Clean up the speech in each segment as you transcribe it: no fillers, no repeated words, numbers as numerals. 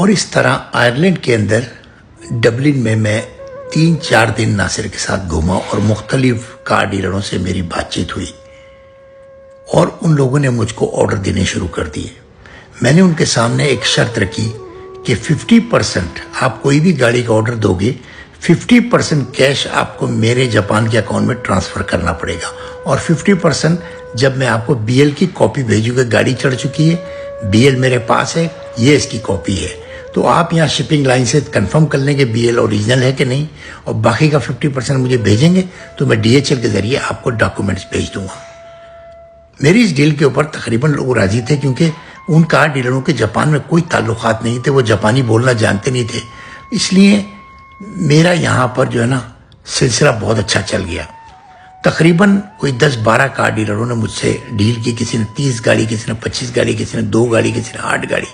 और इस तरह आयरलैंड के अंदर डबलिन में मैं 3-4 दिन नासिर के साथ घूमा और मुख्तलिफ कार डीलरों से मेरी बातचीत हुई और उन लोगों ने मुझको ऑर्डर देने शुरू कर दिए। मैंने उनके सामने एक शर्त रखी कि 50% आप कोई भी गाड़ी का ऑर्डर दोगे, 50% कैश आपको मेरे जापान के अकाउंट में ट्रांसफ़र करना पड़ेगा और 50% जब मैं आपको BL की कॉपी भेजूँगा, गाड़ी चढ़ चुकी है, BL मेरे पास है, ये इसकी कॉपी है, तो आप यहाँ शिपिंग लाइन से कंफर्म कर लेंगे BL ओरिजिनल है कि नहीं, और बाकी का 50% मुझे भेजेंगे तो मैं DHL के ज़रिए आपको डॉक्यूमेंट्स भेज दूँगा। मेरी इस डील के ऊपर तकरीबन लोग राज़ी थे क्योंकि उन कार डीलरों के जापान में कोई ताल्लुकात नहीं थे, वो जापानी बोलना जानते नहीं थे, इसलिए मेरा यहाँ पर जो है ना सिलसिला बहुत अच्छा चल गया। तकरीबन कोई 10-12 कार डीलरों ने मुझसे डील की, किसी ने 30 गाड़ी, किसी ने 25 गाड़ी, किसी ने 2 गाड़ी, किसी ने 8 गाड़ी,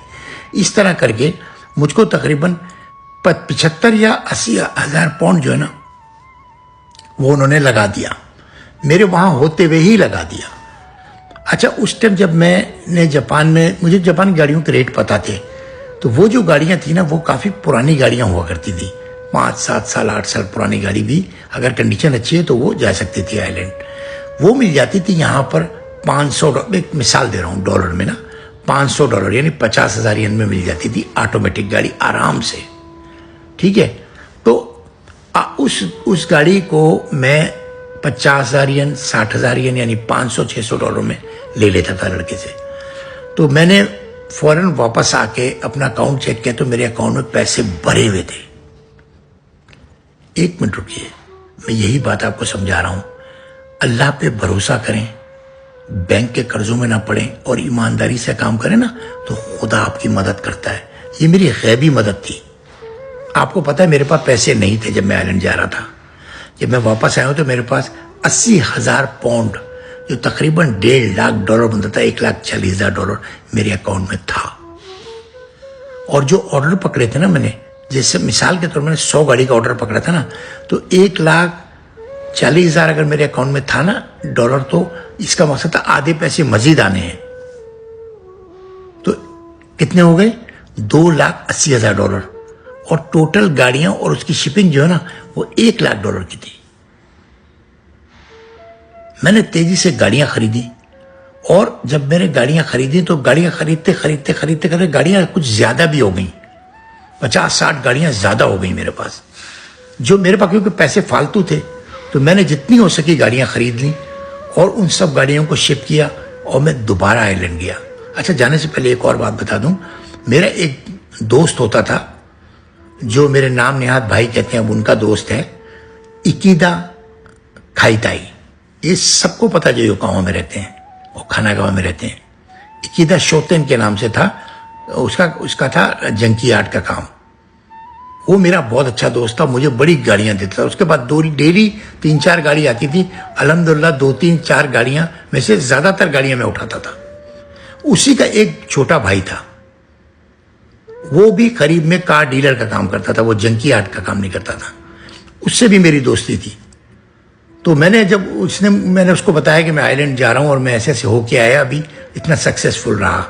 इस तरह करके मुझको तकरीबन 75 या 80 हज़ार पाउंड जो है ना वो उन्होंने लगा दिया, मेरे वहाँ होते हुए ही लगा दिया। अच्छा, उस टाइम जब मैंने जापान में, मुझे जापान गाड़ियों के रेट पता थे, तो वो जो गाड़ियाँ थी ना वो काफ़ी पुरानी गाड़ियाँ हुआ करती थी, 5-7 साल 8 साल पुरानी गाड़ी भी अगर कंडीशन अच्छी है तो वो जा सकती थी आइलैंड। वो मिल जाती थी यहाँ पर $500, एक मिसाल दे रहा हूँ डॉलर में ना, $500 यानी 50,000 येन में मिल जाती थी ऑटोमेटिक गाड़ी आराम से। ठीक है, तो उस गाड़ी को मैं 50,000 येन, 60,000 येन यानी $500-600 में ले लेता था लड़के से। तो मैंने फौरन वापस आके अपना अकाउंट चेक किया तो मेरे अकाउंट में पैसे भरे हुए थे। 1 मिनट रुकिए, मैं यही बात आपको समझा रहा हूँ, अल्लाह पे भरोसा करें, बैंक के कर्जों में ना पड़ें और ईमानदारी से काम करें ना तो खुदा आपकी मदद करता है। ये मेरी गैबी मदद थी। आपको पता है मेरे पास पैसे नहीं थे जब मैं आइलैंड जा रहा था। जब मैं वापस आया हूँ तो मेरे पास 80,000 पाउंड, जो तकरीबन $1.5 लाख बनता था, $1,40,000 मेरे अकाउंट में था। और जो ऑर्डर पकड़े थे ना मैंने, जैसे मिसाल के तौर मैंने 100 गाड़ी का ऑर्डर पकड़ा था ना, तो $1,40,000 अगर मेरे अकाउंट में था ना डॉलर, तो इसका मकसद था आधे पैसे मजीद आने हैं। तो कितने हो गए? $2,80,000 और टोटल गाड़ियां और उसकी शिपिंग जो है ना वो $1 लाख की थी। मैंने तेजी से गाड़ियां खरीदी और जब मैंने गाड़ियां खरीदी तो गाड़ियां खरीदते खरीदते गाड़ियां कुछ ज्यादा भी हो गई, 50-60 गाड़ियां ज्यादा हो गई मेरे पास। जो मेरे पास क्योंकि पैसे फालतू थे तो मैंने जितनी हो सकी गाड़ियां खरीद ली और उन सब गाड़ियों को शिप किया और मैं दोबारा आइलैंड गया। अच्छा, जाने से पहले एक और बात बता दूं, मेरा एक दोस्त होता था जो मेरे नाम निहाद भाई कहते हैं, अब उनका दोस्त है इकीदा खाईताई। ये सबको पता जो योकोहामा में रहते हैं और खानागावा में रहते हैं। इकीदा शोतेन के नाम से था, उसका था जंकी आर्ट का काम। वो मेरा बहुत अच्छा दोस्त था, मुझे बड़ी गाड़ियां देता था। उसके बाद डेली 3-4 गाड़ी आती थी, अल्हम्दुलिल्लाह 2-3-4 गाड़ियां में से ज्यादातर गाड़ियां मैं उठाता था। उसी का एक छोटा भाई था, वो भी करीब में कार डीलर का काम करता था, वो जंकी आर्ट का काम नहीं करता था। उससे भी मेरी दोस्ती थी। तो मैंने उसको बताया कि मैं आइलैंड जा रहा हूँ और मैं ऐसे ऐसे होके आया, अभी इतना सक्सेसफुल रहा,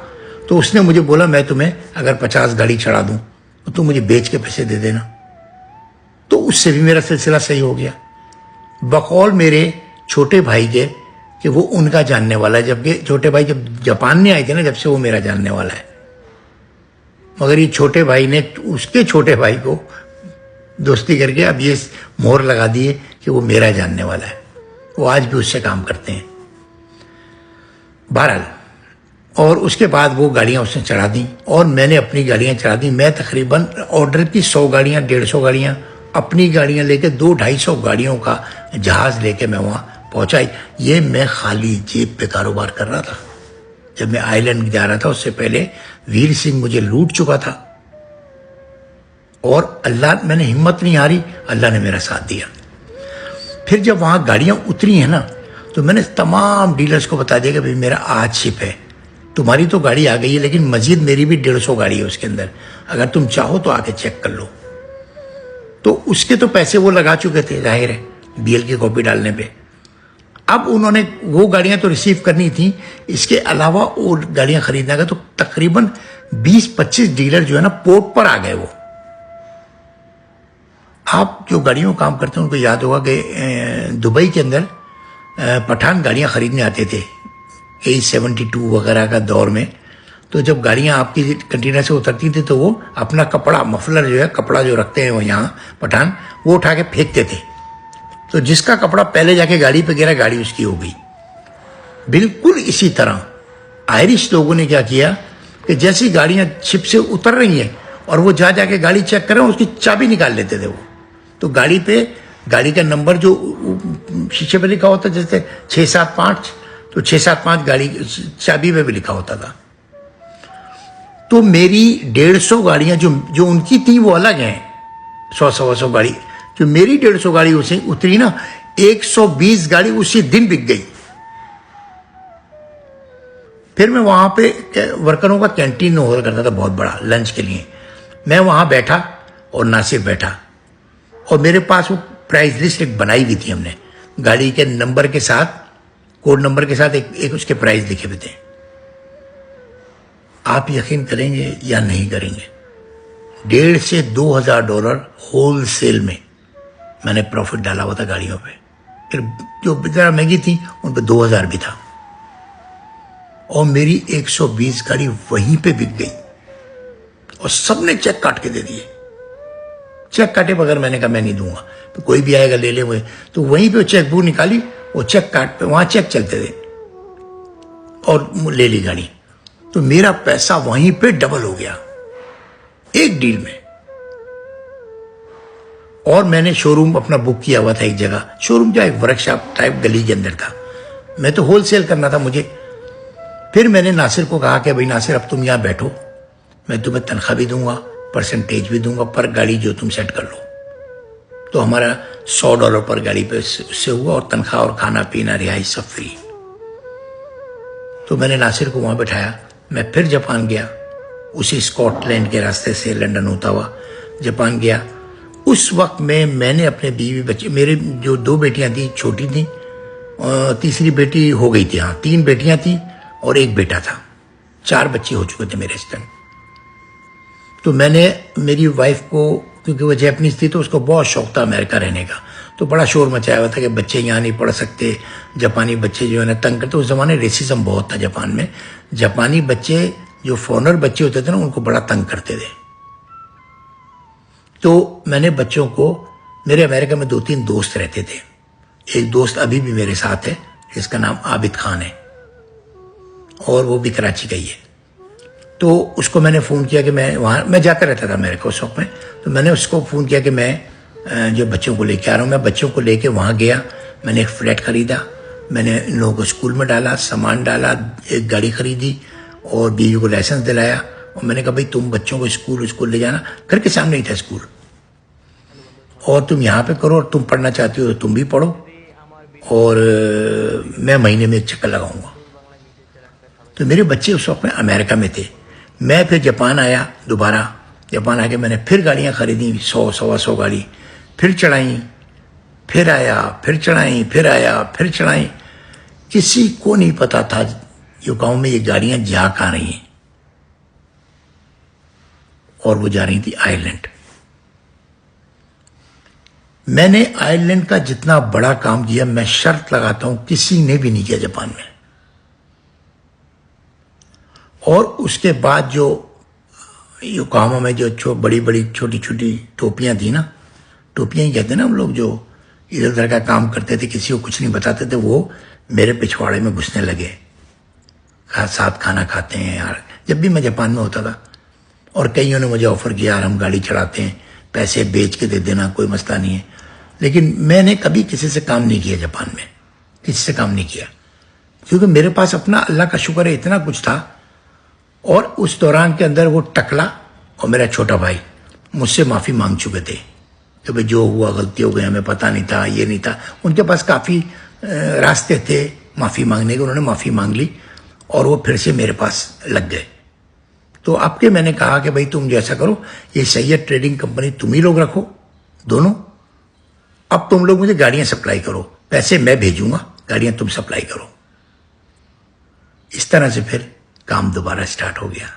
तो उसने मुझे बोला मैं तुम्हें अगर 50 गाड़ी चढ़ा दूं तो तुम मुझे बेच के पैसे दे देना। तो उससे भी मेरा सिलसिला सही हो गया, बकौल मेरे छोटे भाई के कि वो उनका जानने वाला है, जबकि छोटे भाई जब जापान में आए थे ना, जब से वो मेरा जानने वाला है। मगर ये छोटे भाई ने उसके छोटे भाई को दोस्ती करके अब ये मोहर लगा दिए कि वो मेरा जानने वाला है। वो आज भी उससे काम करते हैं। बहरहाल, और उसके बाद वो गाड़ियां उसने चढ़ा दी और मैंने अपनी गाड़ियां चढ़ा दी। मैं तकरीबन ऑर्डर की 100 गाड़ियां, 150 गाड़ियां, अपनी गाड़ियां लेके 200-250 गाड़ियों का जहाज लेके मैं वहां पहुंचा। ये मैं खाली जेब पे कारोबार कर रहा था। जब मैं आइलैंड जा रहा था उससे पहले वीर सिंह मुझे लूट चुका था और मैंने हिम्मत नहीं हारी, अल्लाह ने मेरा साथ दिया। फिर जब वहां गाड़ियां उतरी हैं ना तो मैंने तमाम डीलर्स को बता दिया कि भाई मेरा आज शिप है, तुम्हारी तो गाड़ी आ गई है लेकिन मजीद मेरी भी 150 गाड़ी है उसके अंदर, अगर तुम चाहो तो आके चेक कर लो। तो उसके तो पैसे वो लगा चुके थे, जाहिर है, BL की कॉपी डालने पे। अब उन्होंने वो गाड़ियां तो रिसीव करनी थी, इसके अलावा और गाड़ियां खरीदना का, तो तकरीबन 20-25 डीलर जो है ना पोर्ट पर आ गए। वो आप जो गाड़ियों में काम करते हैं उनको याद होगा कि दुबई के अंदर पठान गाड़ियां खरीदने आते थे A72 वगैरह का दौर में। तो जब गाड़ियां आपकी कंटेनर से उतरती थी तो वो अपना कपड़ा, मफलर जो है, कपड़ा जो रखते हैं वो यहाँ पठान, वो उठा के फेंकते थे। तो जिसका कपड़ा पहले जाके गाड़ी पे गिरा, गाड़ी उसकी हो गई। बिल्कुल इसी तरह आयरिश लोगों ने क्या किया कि जैसी गाड़ियां शिप से उतर रही हैं और वो जा जाके गाड़ी चेक कर रहे हैं, उसकी चाबी निकाल लेते थे वो। तो गाड़ी पे गाड़ी का नंबर जो शीशे पे लिखा होता, जैसे 675, तो 675 गाड़ी चाबी पे भी लिखा होता था। तो मेरी 150 गाड़ियां जो उनकी थी वो अलग हैं, 100-125 गाड़ी। जो मेरी 150 गाड़ी उसे उतरी ना, 120 गाड़ी उसी दिन बिक गई। फिर मैं वहां पे वर्करों का कैंटीन हुआ करता था बहुत बड़ा, लंच के लिए। मैं वहां बैठा और नासिर बैठा, और मेरे पास वो प्राइस लिस्ट एक बनाई हुई थी हमने, गाड़ी के नंबर के साथ, कोड नंबर के साथ एक उसके प्राइस लिखे हुए थे। आप यकीन करेंगे या नहीं करेंगे, $1,500 से $2,000 होल सेल में मैंने प्रॉफिट डाला हुआ था गाड़ियों पे। फिर जो जरा महंगी थी उन पे 2,000 भी था, और मेरी 120 गाड़ी वहीं पे बिक गई। और सबने चेक काट के दे दिए। चेक काटे बगैर मैंने कहा मैं नहीं दूंगा, तो कोई भी आएगा ले ले हुए। तो वहीं पे चेक बुक निकाली, वो चेक काट पे, वहां चेक चलते थे, और ले ली गाड़ी। तो मेरा पैसा वहीं पे डबल हो गया एक डील में। और मैंने शोरूम अपना बुक किया हुआ था एक जगह, शोरूम जो एक वर्कशॉप टाइप गली के अंदर था। मैं तो होलसेल करना था मुझे। फिर मैंने नासिर को कहा कि भाई नासिर, अब तुम यहां बैठो, मैं तुम्हें तनख्वाह भी दूंगा, परसेंटेज भी दूंगा पर गाड़ी जो तुम सेट कर लो। तो हमारा $100 पर गाड़ी पे उससे हुआ, और तनख्वाह और खाना पीना रिहाइश सब फ्री। तो मैंने नासिर को वहां बैठाया। मैं फिर जापान गया, उसी स्कॉटलैंड के रास्ते से लंदन होता हुआ जापान गया। उस वक्त में मैंने अपने बीवी बच्चे, मेरे जो 2 बेटियां थी छोटी थी, तीसरी बेटी हो गई थी, हाँ 3 बेटियां थी और 1 बेटा था, 4 बच्चे हो चुके थे मेरे इस टाइम। तो मैंने मेरी वाइफ को, क्योंकि वो जैपनीज थी तो उसको बहुत शौक था अमेरिका रहने का, तो बड़ा शोर मचाया हुआ था कि बच्चे यहाँ नहीं पढ़ सकते, जापानी बच्चे जो है ना तंग करते। उस जमाने रेसिज्म बहुत था जापान में, जापानी बच्चे जो फॉरेनर बच्चे होते थे ना उनको बड़ा तंग करते थे। तो मैंने बच्चों को, मेरे अमेरिका में 2-3 दोस्त रहते थे। एक दोस्त अभी भी मेरे साथ है जिसका नाम आबिद खान है, और वो भी कराची का ही है। तो उसको मैंने फ़ोन किया कि मैं जाता रहता था अमेरिका उस वक्त में। तो मैंने उसको फ़ोन किया कि मैं जो बच्चों को लेके आ रहा हूँ। मैं बच्चों को लेके वहाँ गया, मैंने एक फ्लैट ख़रीदा, मैंने इन लोगों को स्कूल में डाला, सामान डाला, एक गाड़ी ख़रीदी और बीवी को लाइसेंस दिलाया। और मैंने कहा भाई तुम बच्चों को स्कूल ले जाना, घर के सामने ही था स्कूल, और तुम यहाँ पे करो, और तुम पढ़ना चाहती हो तो तुम भी पढ़ो, और मैं महीने में एक चक्कर लगाऊंगा। तो मेरे बच्चे उस वक्त में अमेरिका में थे। मैं फिर जापान आया, दोबारा जापान आके मैंने फिर गाड़ियाँ खरीदी, 100-125 गाड़ी, फिर चढ़ाई, फिर आया, फिर चढ़ाई, फिर आया, फिर चढ़ाई। किसी को नहीं पता था ये गाँव में ये गाड़ियाँ जा कहाँ रही हैं, और वो जा रही थी आयरलैंड। मैंने आयरलैंड का जितना बड़ा काम किया, मैं शर्त लगाता हूं किसी ने भी नहीं किया जापान में। और उसके बाद जो योकोहामा में जो बड़ी बड़ी छोटी छोटी टोपियां थी ना, टोपियां ही कहते हैं ना हम लोग, जो इधर उधर का काम करते थे, किसी को कुछ नहीं बताते थे, वो मेरे पिछवाड़े में घुसने लगे। साथ खाना खाते हैं यार, जब भी मैं जापान में होता था। और कईयों ने मुझे ऑफर किया, यार हम गाड़ी चढ़ाते हैं, पैसे बेच के दे देना, कोई मसला नहीं है। लेकिन मैंने कभी किसी से काम नहीं किया जापान में, किसी से काम नहीं किया, क्योंकि मेरे पास अपना, अल्लाह का शुक्र है, इतना कुछ था। और उस दौरान के अंदर वो टकला और मेरा छोटा भाई मुझसे माफ़ी मांग चुके थे कि भाई जो हुआ गलती हो गई, हमें पता नहीं था, ये नहीं था। उनके पास काफ़ी रास्ते थे माफ़ी मांगने के, उन्होंने माफ़ी मांग ली और वो फिर से मेरे पास लग गए। तो आपके मैंने कहा कि भाई तुम जैसा करो, ये सैयद ट्रेडिंग कंपनी तुम ही लोग रखो दोनों, अब तुम लोग मुझे गाड़ियां सप्लाई करो, पैसे मैं भेजूंगा, गाड़ियां तुम सप्लाई करो। इस तरह से फिर काम दोबारा स्टार्ट हो गया।